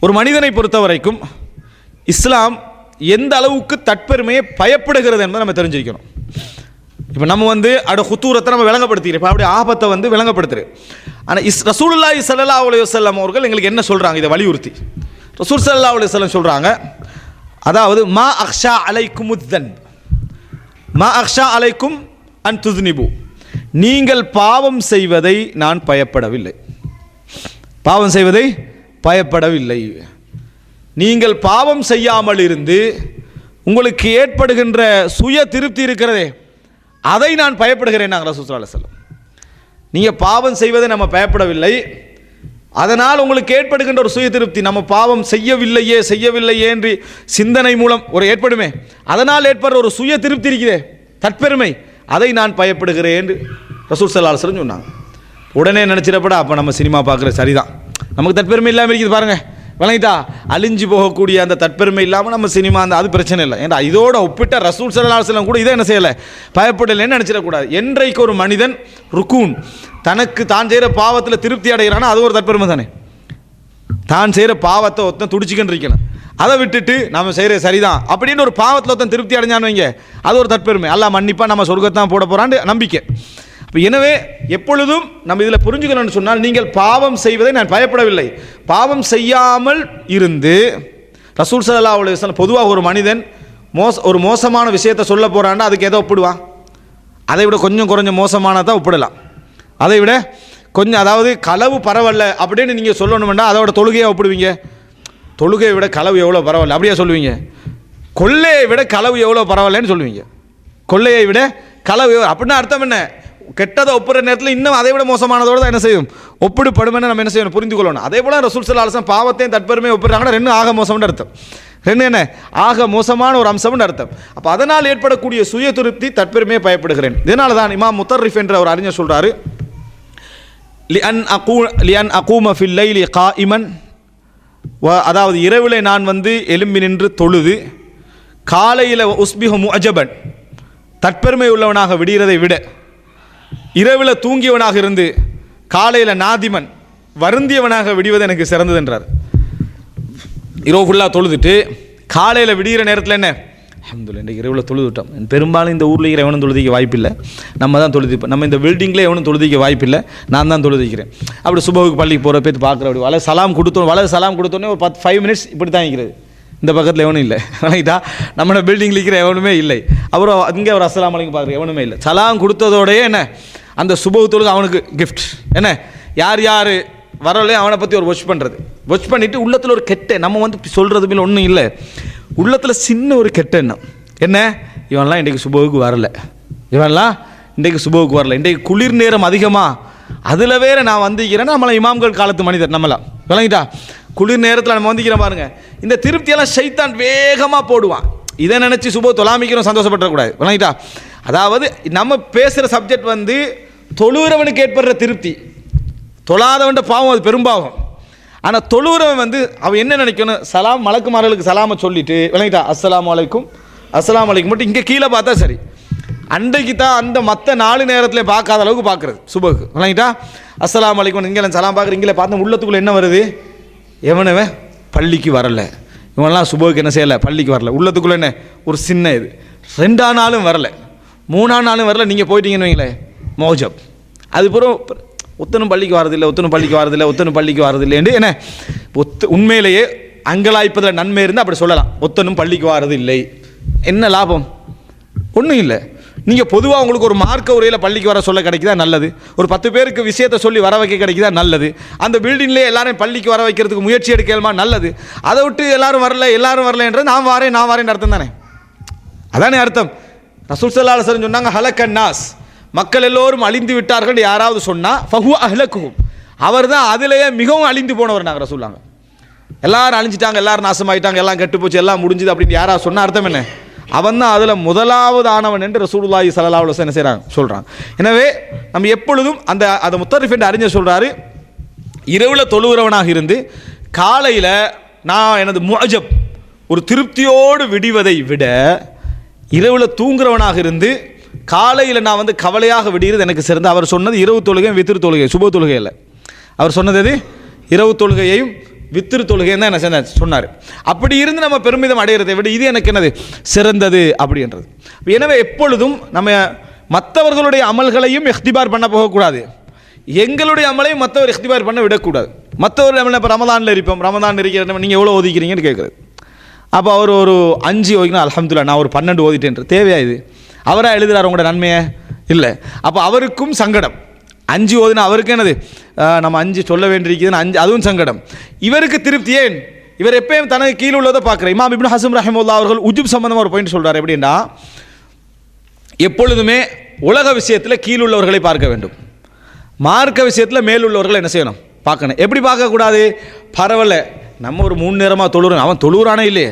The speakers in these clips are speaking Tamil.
ஒரு மனிதனை பொறுத்த வரைக்கும் இஸ்லாம் எந்த அளவுக்கு தற்பெருமையை பயப்படுகிறது என்பதை நம்ம தெரிஞ்சிருக்கணும். இப்போ நம்ம ஹுத்தூரத்தை நம்ம விளங்கப்படுத்திக்கிறோம், இப்போ அப்படி ஆபத்தை விளங்கப்படுத்துகிறேன். ஆனால் ரசூலுல்லாஹி ஸல்லல்லாஹு அலைஹி வஸல்லம் அவர்கள் எங்களுக்கு என்ன சொல்கிறாங்க, இதை வலியுறுத்தி ரசூல் ஸல்லல்லாஹு அலைஹி வஸல்லம் சொல்கிறாங்க, அதாவது மா அக்ஷா அலைக்கும் உத்தன் மா அக்ஷா அலைக்கும் அன் துஸ்னிபு, நீங்கள் பாவம் செய்வதை நான் பயப்படவில்லை. பாவம் செய்வதை பயப்படவில்லை. நீங்கள் பாவம் செய்யாமல் இருந்து உங்களுக்கு ஏற்படுகின்ற சுய திருப்தி இருக்கிறதே, அதை நான் பயப்படுகிறேன். நாங்கள் ரசூல் ஸல்லல்லாஹு அலைஹி வஸல்லம், நீங்கள் பாவம் செய்வதை நம்ம பயப்படவில்லை, அதனால் உங்களுக்கு ஏற்படுகின்ற ஒரு சுய திருப்தி, நம்ம பாவம் செய்யவில்லையே என்று சிந்தனை மூலம் ஒரு ஏற்படுமே, அதனால் ஏற்படுற ஒரு சுய திருப்தி இருக்குதே, தற்பெருமை, அதை நான் பயப்படுகிறேன் என்று ரசூல் ஸல்லல்லாஹு அலைஹி வஸல்லம் சொன்னாங்க. உடனே நினச்சிடப்படா அப்போ நம்ம சினிமா பார்க்குறது சரிதான், நமக்கு தற்பெருமை இல்லாமல் இருக்குது பாருங்கள், விளங்கிட்டா, அழிஞ்சு போகக்கூடிய அந்த தற்பெருமை இல்லாமல் நம்ம சினிமா அது பிரச்சனை இல்லை. ஏன்னா இதோட ஒப்பிட்ட ரசூல் ஸல்லல்லாஹு அலைஹி வஸல்லம் கூட இதை என்ன செய்யலை, பயப்படலைன்னு நினச்சிடக்கூடாது. என்றைக்கு ஒரு மனிதன் ருக்கூன் தனக்கு தான் செய்கிற பாவத்தில் திருப்தி அடைகிறானா அது ஒரு தற்பெருமை தானே. தான் செய்கிற பாவத்தை ஒருத்தன் துடிச்சிக்கின்னு இருக்கணும், அதை விட்டுட்டு நம்ம செய்கிற சரிதான் அப்படின்னு ஒரு பாவத்தில் ஒருத்தன் திருப்தி அடைஞ்சான்னு வைங்க, அது ஒரு தற்பெருமை. அல்லாஹ் மன்னிப்பா நம்ம சொர்க்கத்தான் போட போகிறான்னு நம்பிக்கை. இப்போ எனவே எப்பொழுதும் நம்ம இதில் புரிஞ்சுக்கணும்னு சொன்னால், நீங்கள் பாவம் செய்வதை நான் பயப்படவில்லை, பாவம் செய்யாமல் இருந்து ரசூல் ஸல்லல்லாஹு அலைஹி வஸல்லம் பொதுவாக ஒரு மனிதன் ஒரு மோசமான விஷயத்தை சொல்ல போகிறான்னா அதுக்கு எதை ஒப்பிடுவான், அதை விட கொஞ்சம் குறைஞ்ச மோசமானதான் ஒப்பிடலாம். அதை விட கொஞ்சம், அதாவது களவு பரவாயில்ல அப்படின்னு நீங்கள் சொல்லணும்னா அதோட தொழுகையை ஒப்பிடுவீங்க, தொழுகையை விட களவு எவ்வளோ பரவாயில்ல அப்படியே சொல்லுவீங்க. கொள்ளையை விட களவு எவ்வளோ பரவாயில்லன்னு சொல்லுவீங்க, கொள்ளையை விட களவு அப்படின்னா அர்த்தம் என்ன, கெட்டதை ஒப்புற நேரத்தில் இன்னும் அதை விட மோசமானதோடு தான் என்ன செய்யும், ஒப்பிடுப்படுமென்னு நம்ம என்ன செய்யணும், புரிந்து கொள்ளணும். அதே போல் ரசூல் ஸல்லல்லாஹு அலைஹி வஸல்லம் பாவத்தையும் தற்பெருமையை ஒப்பிடுறாங்கன்னா ரெண்டு ஆக மோசம்னு அர்த்தம், ரெண்டு என்ன ஆக மோசமான ஒரு அம்சம்னு அர்த்தம். அப்போ அதனால் ஏற்படக்கூடிய சுய திருப்தி தற்பெருமையை பயப்படுகிறேன். இதனால தான் இமாம் முத்தர்ரிஃப் என்ற ஒரு அறிஞர் சொல்கிறாரு, லிஅன் அகூம ஃபில் லைலி காயிமன், அதாவது இரவில் நான் எலும்பி நின்று தொழுது, காலையில் உஸ்பிஹு முஅஜபன், தற்பெருமை உள்ளவனாக விடுகிறதை விட இரவில் தூங்கியவனாக இருந்து காலையில் நாதிமன் வருந்தியவனாக விடுவது எனக்கு சிறந்தது என்றார். இரவு ஃபுல்லாக தொழுதுட்டு காலையில் விடுகிற நேரத்தில் என்ன, அல்ஹம்துலில்லாஹ் இன்றைக்கு இரவில் தொழுதுட்டோம். பெரும்பாலும் இந்த ஊரில் இருக்கிற எவனும் தொழுதிக்க வாய்ப்பில்லை, நம்ம தான் தொழுதிப்போம். நம்ம இந்த பில்டிங்கில் எவனும் தொழுதிக்க வாய்ப்பில்லை, நான் தான் தொழுதிக்கிறேன். அப்படி சுபஹுக்கு பள்ளிக்கு போகிற பேர் பார்க்குற, அப்படி வலை சலாம் கொடுத்தோன்னே ஒரு 5 மினிட்ஸ் இப்படி தான் இருக்கிறது, இந்த பக்கத்தில் எவனும் இல்லை, ரைட்டா, நம்ம பில்டிங்கில் இருக்கிற எவனுமே இல்லை. அப்புறம் இங்கே ஒரு அஸ்ஸலாமு அலைக்கும் பார்க்குற எவனுமே இல்லை. சலாம் கொடுத்ததோடையே என்ன, அந்த சுபஹு தொழுகை அவனுக்கு கிஃப்ட் என்ன, யார் யார் வரலையே அவனை பற்றி ஒரு வாட்ச் பண்ணுறது, வாட்ச் பண்ணிவிட்டு உள்ளத்தில் ஒரு கெட்ட, நம்ம சொல்கிறது மேலே ஒன்றும் இல்லை, உள்ளத்தில் சின்ன ஒரு கெட்ட எண்ணம் என்ன, இவன்லாம் இன்றைக்கு சுபஹுக்கு வரலை, இன்றைக்கு குளிர் நேரம் அதிகமாக, அதில் வேறு நான் வந்திக்கிறேன், நம்மளை இமாம்கள் காலத்து மனிதர் நம்மளாம், விளங்கிட்டா, குளிர் நேரத்தில் நம்ம வந்திக்கிறோம் பாருங்கள், இந்த திருப்தியெல்லாம் ஷைத்தான் வேகமாக போடுவான். இதை நினச்சி சுபஹு தொழாமிக்கிறோம் சந்தோஷப்படக்கூடாது, விளங்கிட்டா. அதாவது நம்ம பேசுகிற சப்ஜெக்ட் தொழுகிறவனுக்கு ஏற்படுற திருப்தி, தொழாதவன்ட்ட பாவம், அது பெரும்பாவம். ஆனால் தொழுகிறவன் அவன் என்ன நினைக்கணும், சலாம் மலக்குமார்களுக்கு சலாமை சொல்லிட்டு விளங்கிட்டா, அஸ்ஸலாமு அலைக்கும் மட்டும் இங்கே கீழே பார்த்தா சரி, அன்றைக்கு தான் அந்த மற்ற 4 நேரத்தில் பார்க்காத அளவுக்கு பார்க்குறது சுபஹுக்கு, விளங்கிட்டா, அஸ்ஸலாமு அலைக்கும் இங்கே சலாம் பார்க்குற, இங்கே பார்த்தா உள்ளத்துக்குள்ளே என்ன வருது, எவனவன் பள்ளிக்கு வரலை, இவன்லாம் சுபஹுக்கு என்ன செய்யலை, பள்ளிக்கு வரல, உள்ளத்துக்குள்ளே என்ன ஒரு சின்ன இது, 2ஆம் நாளும் வரலை, 3ஆம் நாளும் வரல, நீங்கள் போயிட்டீங்கன்னு வைங்களேன் மோஜப், அதுக்கப்புறம் ஒத்தனும் பள்ளிக்கு வரதில்லை என்று என்ன உண்மையிலேயே அங்கலாய்ப்பதில் நன்மை இருந்தால் அப்படி சொல்லலாம், ஒத்தனும் பள்ளிக்கு வாரது இல்லை, என்ன லாபம், ஒன்றும் இல்லை. நீங்கள் பொதுவாக உங்களுக்கு ஒரு மார்க்க உரையில் பள்ளிக்கு வர சொல்ல கிடைக்குதா, நல்லது. ஒரு 10 பேருக்கு விஷயத்தை சொல்லி வர வைக்க கிடைக்குதா, நல்லது. அந்த பில்டிங்லேயே எல்லாரும் பள்ளிக்கு வர வைக்கிறதுக்கு முயற்சி எடுக்கலாமா, நல்லது. அதை விட்டு எல்லாரும் வரலன்றது நான் வாரேன் அர்த்தம் தானே, அதானே அர்த்தம். ரசூல் ஸல்லல்லாஹு அலைஹி வஸல்லம் சொன்னாங்க, ஹலக்கன் நாஸ், மக்கள் எல்லோரும் அழிந்து விட்டார்கள் யாராவது சொன்னால் ஃபஹுவ அஹ்லகுஹும், அவர் தான் அதிலேயே மிகவும் அழிந்து போனவர். நாங்கள் ரசூல்லாங்க எல்லாரும் அழிஞ்சிட்டாங்க, எல்லாரும் நாசமாயிட்டாங்க, எல்லாம் கெட்டு போச்சு, எல்லாம் முடிஞ்சுது அப்படின்னு யாராவது சொன்னால் அர்த்தம் என்ன, அவன் தான் அதில் முதலாவது ஆனவன் என்று ரசூலுல்லாஹி ஸல்லல்லாஹு அலைஹி வஸல்லம் என்ன செய்கிறாங்க சொல்கிறாங்க. எனவே நம்ம எப்பொழுதும் அந்த முத்தர்ரிஃப் என்ற அறிஞர் சொல்கிறாரு, இரவில் தொழுகிறவனாக இருந்து காலையில் நான் எனது முஅஜப் ஒரு திருப்தியோடு விடுவதை விட, இரவில் தூங்குறவனாக இருந்து காலையில் நான் கவலையாக விடுகிறது எனக்கு சிறந்த. அவர் சொன்னது இரவு தொழுகை வித்ர் தொழுகை, சுபஹ் தொழுகை இல்லை. அவர் சொன்னது எது, இரவு தொழுகையையும் வித்திரு தொழுகை தான் என்ன சொன்னார். அப்படி இருந்து நம்ம பெருமிதம் அடைகிறதை விட இது எனக்கு என்னது சிறந்தது அப்படின்றது. எனவே எப்பொழுதும் நம்ம மற்றவர்களுடைய அமல்களையும் இஹ்திபார் பண்ண போகக்கூடாது, எங்களுடைய அமலையும் மற்றவர் இஹ்திபார் பண்ண விடக்கூடாது. மற்றவருடைய அமலை இப்போ ரமதானில் இருப்போம், ரமதான் இருக்கிற நீங்கள் எவ்வளோ ஓதிக்கிறீங்கன்னு கேட்குறது. அப்போ அவர் ஒரு 5 ஓதிக்கணும், அல்ஹம்துலில்லாஹ் நான் ஒரு 12 ஓதிட்டேன். தேவையா இது? அவராக எழுதுகிறார் உங்களோட நன்மையை இல்லை. அப்போ அவருக்கும் சங்கடம். 5 ஓதினா அவருக்கு என்னது நம்ம 5 சொல்ல வேண்டியிருக்குதுன்னு 5 அதுவும் சங்கடம். இவருக்கு திருப்தி. ஏன்? இவர் எப்பயும் தனக்கு கீழே உள்ளதை பார்க்குறேன். இமாம் இப்னு ஹஸம் ரஹிமஹுல்லாஹ் அவர்கள் உஜுப் சம்பந்தமாக ஒரு பாயிண்ட் சொல்கிறார். எப்படின்னா, எப்பொழுதுமே உலக விஷயத்தில் கீழுள்ளவர்களை பார்க்க வேண்டும், மார்க்க விஷயத்தில் மேலுள்ளவர்களை என்ன செய்யணும் பார்க்கணும். எப்படி பார்க்கக்கூடாது? பரவாயில்ல நம்ம ஒரு 3 நேரமாக தொழுகிறோம், அவன் தொழுகிறானே இல்லையே,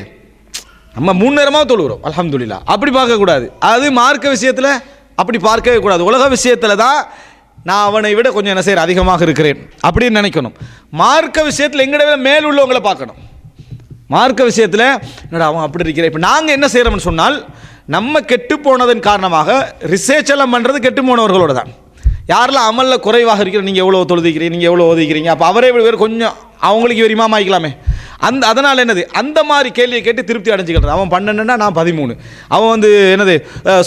நம்ம 3 நேரமாக தொழுகிறோம் அல்ஹம்துலில்லாஹ், அப்படி பார்க்கக்கூடாது. அது மார்க்க விஷயத்தில் அப்படி பார்க்கவே கூடாது. உலக விஷயத்தில் தான் நான் அவனை விட கொஞ்சம் என்ன செய்கிறேன் அதிகமாக இருக்கிறேன் அப்படின்னு நினைக்கணும். மார்க்க விஷயத்தில் எங்கட மேல் உள்ளவங்களை பார்க்கணும். மார்க்க விஷயத்தில் என்னடா அவன் அப்படி இருக்கிறேன். இப்போ நாங்கள் என்ன செய்கிறோம்னு சொன்னால், நம்ம கெட்டு போனதன் காரணமாக ரிசர்ச் எல்லாம் பண்ணுறது கெட்டு போனவர்களோட தான். யாரெல்லாம் அமலில் குறைவாக இருக்கிற, நீங்கள் எவ்வளோ தொழுதிக்கிறீங்க, நீங்கள் எவ்வளோ ஓதிக்கிறீங்க, அப்போ அவரே வேறு கொஞ்சம் அவங்களுக்கு இவர் இமாம் ஆகிக்கலாமே. அதனால் என்னது அந்த மாதிரி கேள்வியை கேட்டு திருப்தி அடைஞ்சிக்கிறது. அவன் 12ன்னா நான் 13, அவன் வந்து என்னது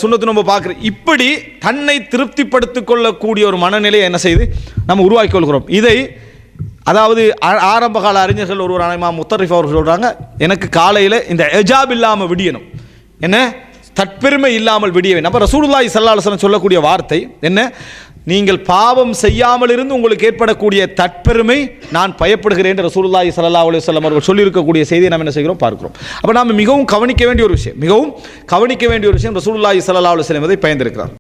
சுன்னத்து நம்ம பார்க்குறேன். இப்படி தன்னை திருப்திப்படுத்திக் கொள்ளக்கூடிய ஒரு மனநிலையை என்ன செய்து நம்ம உருவாக்கி கொள்கிறோம். இதை அதாவது ஆரம்ப கால அறிஞர்கள் ஒருவர் இமாம் முத்தரிஃப் அவர்கள் சொல்கிறாங்க, எனக்கு காலையில் இந்த எஜாப் இல்லாமல் விடியணும், என்ன தற்பெருமை இல்லாமல் விடிய வேண்டும். அப்போ ரசூலுல்லாஹி ஸல்லல்லாஹு அலைஹி வஸல்லம் சொல்லக்கூடிய வார்த்தை என்ன? நீங்கள் பாவம் செய்யாமல் இருந்து உங்களுக்கு ஏற்படக்கூடிய தற்பெருமை நான் பயப்படுகிறேன் என்று ரசூலுல்லாஹி ஸல்லல்லாஹு அலைஹி வஸல்லம் அவர்கள் சொல்லியிருக்கக்கூடிய செய்தியை நாம் என்ன செய்கிறோம் பார்க்கிறோம். அப்போ நாம் மிகவும் கவனிக்க வேண்டிய ஒரு விஷயம், ரசூலுல்லாஹி ஸல்லல்லாஹு அலைஹி வஸல்லம் இதை பயந்திருக்கிறார்.